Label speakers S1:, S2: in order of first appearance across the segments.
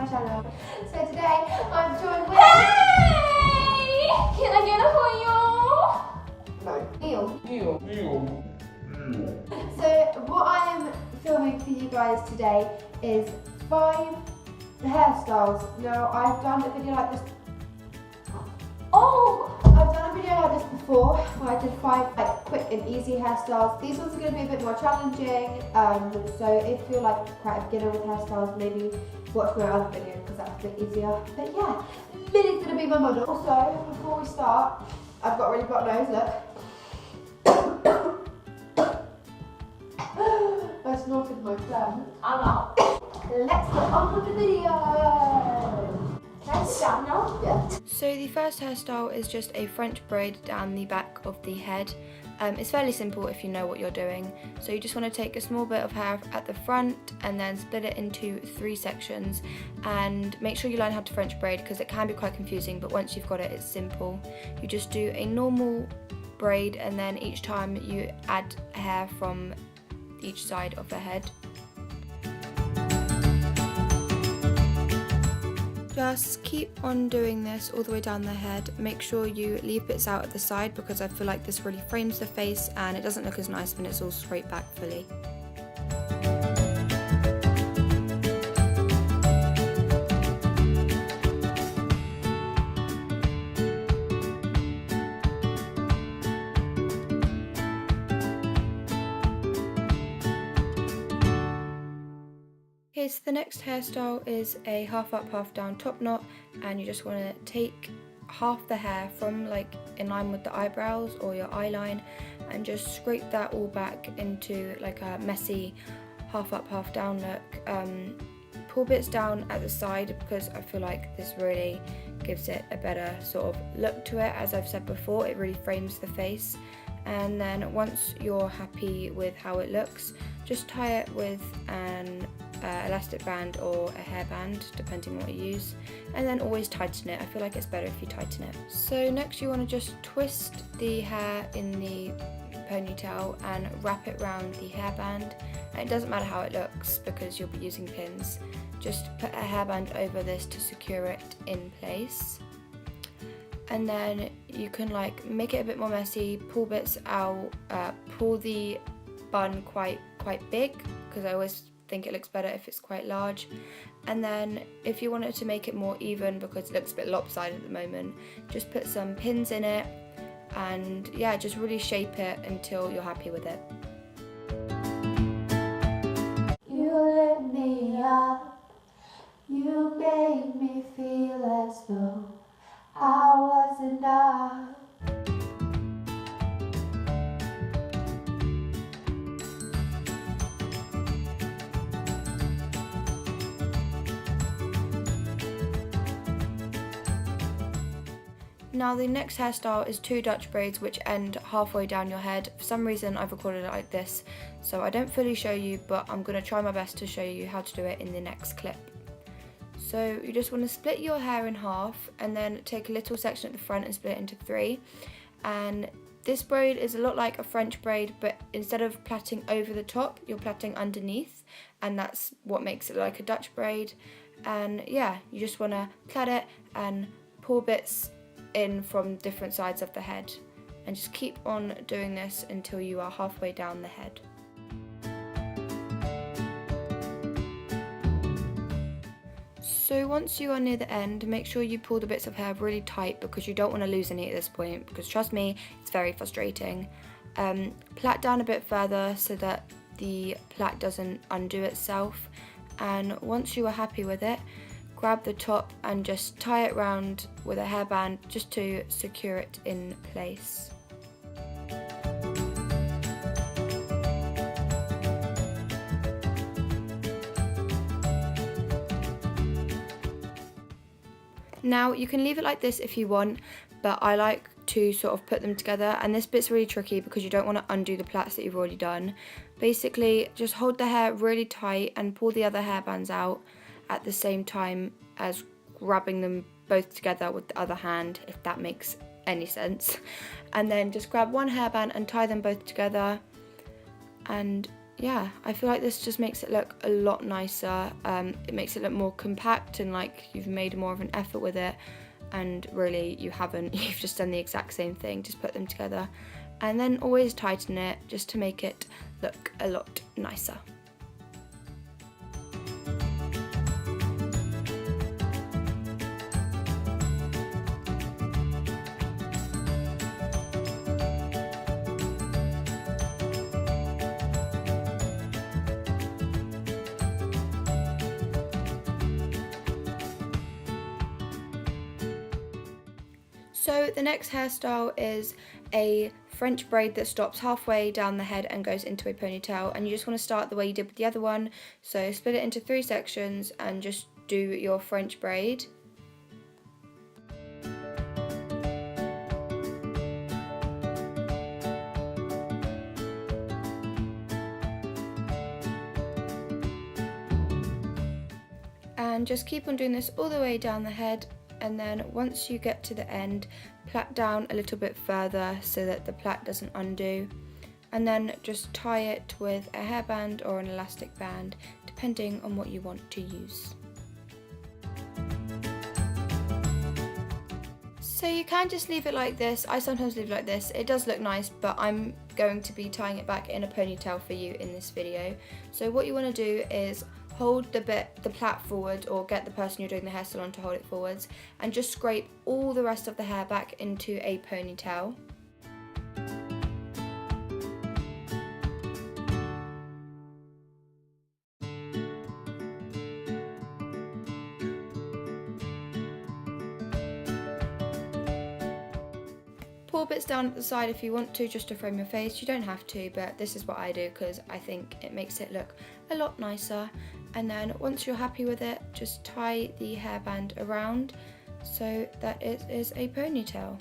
S1: channel. So today I'm joined with...
S2: Hey! Can I get a for you?
S1: No. So what I'm filming for you guys today is 5 hairstyles. Now I've done a video like this. I've done a video like this before where I did 5 like quick and easy hairstyles. These ones are going to be a bit more challenging. So if you're like quite a beginner with hairstyles, maybe watch my other video because that's a bit easier. But yeah, Millie's going to be my model. Also, before we start, I've got a really blocked nose. Look. I snorted my phlegm.
S2: I'm out.
S1: Let's get on with the video.
S2: Can I start now?
S1: Yeah.
S3: So the first hairstyle is just a French braid down the back of the head. It's fairly simple if you know what you're doing. So you just want to take a small bit of hair at the front and then split it into 3 sections, and make sure you learn how to French braid because it can be quite confusing, but once you've got it, it's simple. You just do a normal braid and then each time you add hair from each side of the head. Just keep on doing this all the way down the head. Make sure you leave bits out at the side because I feel like this really frames the face and it doesn't look as nice when it's all straight back fully. Okay, so the next hairstyle is a half up, half down top knot, and you just want to take half the hair from like in line with the eyebrows or your eye line and just scrape that all back into like a messy half up, half down look. Pull bits down at the side because I feel like this really gives it a better sort of look to it. As I've said before, it really frames the face. And then once you're happy with how it looks, just tie it with an elastic band or a hairband, depending on what you use, and then always tighten it. I feel like it's better if you tighten it. So next you want to just twist the hair in the ponytail and wrap it around the hairband. And it doesn't matter how it looks because you'll be using pins. Just put a hairband over this to secure it in place. And then you can like make it a bit more messy, pull bits out, pull the bun quite big because I always think it looks better if it's quite large. And then if you wanted to make it more even because it looks a bit lopsided at the moment, just put some pins in it and yeah, just really shape it until you're happy with it.
S1: You lit me up, you made me feel as though I was enough.
S3: Now the next hairstyle is 2 Dutch braids which end halfway down your head. For some reason I've recorded it like this, so I don't fully show you, but I'm going to try my best to show you how to do it in the next clip. So you just want to split your hair in half and then take a little section at the front and split it into 3. And this braid is a lot like a French braid, but instead of plaiting over the top, you're plaiting underneath, and that's what makes it like a Dutch braid. And yeah, you just want to plait it and pull bits in from different sides of the head, and just keep on doing this until you are halfway down the head. So once you are near the end, make sure you pull the bits of hair really tight because you don't want to lose any at this point, because trust me, it's very frustrating. Plait down a bit further so that the plait doesn't undo itself, and once you are happy with it, grab the top and just tie it round with a hairband just to secure it in place. Now you can leave it like this if you want, but I like to sort of put them together, and this bit's really tricky because you don't want to undo the plaits that you've already done. Basically just hold the hair really tight and pull the other hairbands out at the same time as grabbing them both together with the other hand, if that makes any sense. And then just grab one hairband and tie them both together, and yeah, I feel like this just makes it look a lot nicer. It makes it look more compact and like you've made more of an effort with it, and really you haven't. You've just done the exact same thing, just put them together. And then always tighten it just to make it look a lot nicer. So the next hairstyle is a French braid that stops halfway down the head and goes into a ponytail, and you just want to start the way you did with the other one. So split it into 3 sections and just do your French braid. And just keep on doing this all the way down the head, and then once you get to the end, plait down a little bit further so that the plait doesn't undo, and then just tie it with a hairband or an elastic band depending on what you want to use. So you can just leave it like this. I sometimes leave it like this. It does look nice, but I'm going to be tying it back in a ponytail for you in this video. So what you want to do is hold the plait forward, or get the person you're doing the hair salon to hold it forwards, and just scrape all the rest of the hair back into a ponytail. Pull bits down at the side if you want to, just to frame your face. You don't have to, but this is what I do because I think it makes it look a lot nicer. And then once you're happy with it, just tie the hairband around so that it is a ponytail.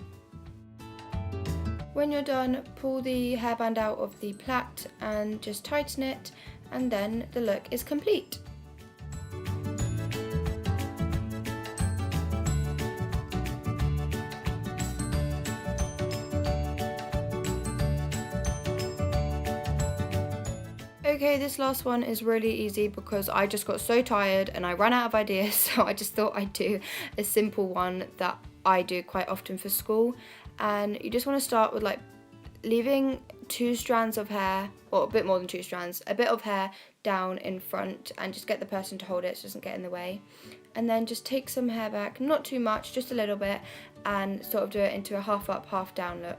S3: When you're done, pull the hairband out of the plait and just tighten it, and then the look is complete. Okay, this last one is really easy because I just got so tired and I ran out of ideas, so I just thought I'd do a simple one that I do quite often for school. And you just want to start with like leaving 2 strands of hair, or a bit more than 2 strands, a bit of hair down in front, and just get the person to hold it so it doesn't get in the way. And then just take some hair back, not too much, just a little bit, and sort of do it into a half up, half down look.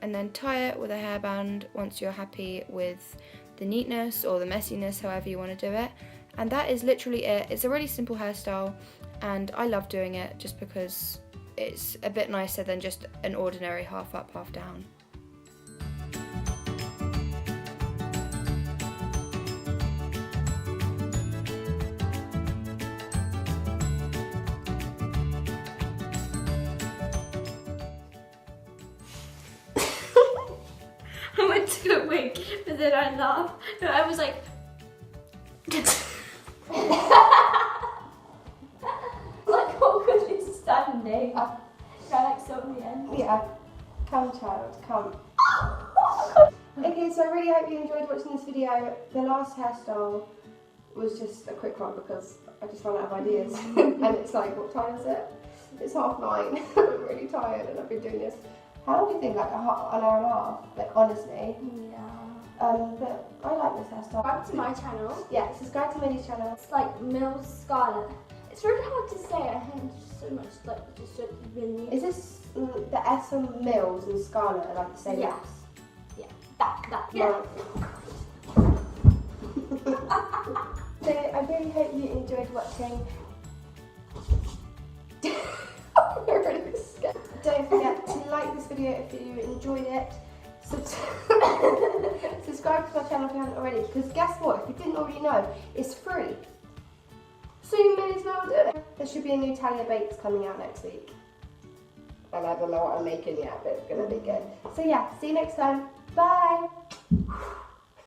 S3: And then tie it with a hairband once you're happy with the neatness or the messiness, however you want to do it. And that is literally it. It's a really simple hairstyle, and I love doing it just because it's a bit nicer than just an ordinary half up, half down.
S2: I went to go wig, but then I laughed. No, I was like, like awkwardly standing. I like so in the end.
S1: Yeah. Come, child, come. Okay, so I really hope you enjoyed watching this video. The last hairstyle was just a quick one because I just ran out of ideas. And it's like, what time is it? It's 9:30. I'm really tired and I've been doing this. How long do you think? Like an hour and a half? Like, honestly.
S2: Yeah.
S1: But I like this hairstyle.
S2: Subscribe to my channel.
S1: Yeah, subscribe to Minnie's channel.
S2: It's like Mills Scarlet. It's really hard to say. I think there's so much like just so really.
S1: Is this the S from Mills and Scarlet are like the same?
S2: Yes. Yeah. That. Yeah.
S1: Right. So I really hope you enjoyed watching. I'm really scared. Don't forget to like this video if you enjoyed it. Subscribe to my channel if you haven't already, because guess what? If you didn't already know, it's free. So you may as well do it. There should be a new Talia Bakes coming out next week. And I don't know what I'm making yet, but it's going to be good. So yeah, see you next time. Bye!